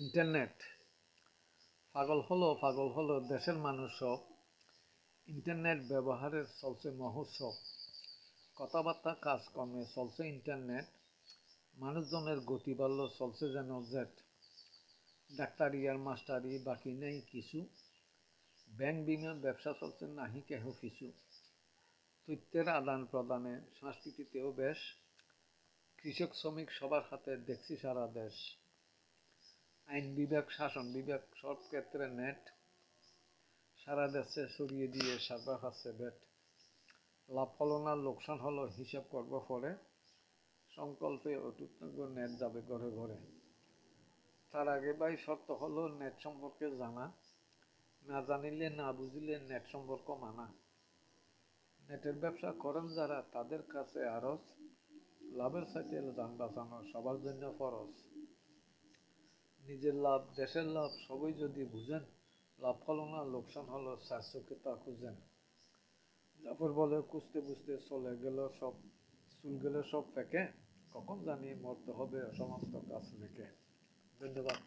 Internet পাগল হলো দেশের মানুষও। ইন্টারনেট ব্যবহারের চলছে মহোৎসব। কথাবার্তা কাজকর্মে চলছে ইন্টারনেট। মানুষজনের গতি বাড়ল, চলছে যেন জেট। ডাক্তারি আর মাস্টারি বাকি নেই কিছু। ব্যাংক বিমা ব্যবসা চলছে নাহি কেহ পিছু। তথ্যের আদান প্রদানে সংস্কৃতিতেও বেশ। কৃষক শ্রমিক সবার হাতে দেখছি সারা দেশ। আইন বিভাগ শাসন বিভাগ সব ক্ষেত্রে নেট। সারা দেশে ছড়িয়ে দিয়ে সার্ভার খাচ্ছে ব্যাট। লাভ হলো না লোকসান হলো হিসাব করব পরে। সংকল্পে অটুট থাকবো, নেট যাবে ঘরে ঘরে। তার আগে ভাই শর্ত হলো নেট সম্পর্কে জানা। না জানিলে না বুঝিলে নেট সম্পর্ক মানা। নেটের ব্যবসা করেন যারা তাদের কাছে আরজ। লাভের সাথে যান বাঁচানো সবার জন্য ফরজ। নিজের লাভ দেশের লাভ সবই যদি বুঝেন, লাভ হলো না লোকসান হলো চার চোখে তা খুঁজেন। তারপর বলে খুঁজতে বুঝতে চুল গেল সব ফেঁকে। কখন জানি মরতে হবে সমস্ত কাজ রেখে। ধন্যবাদ।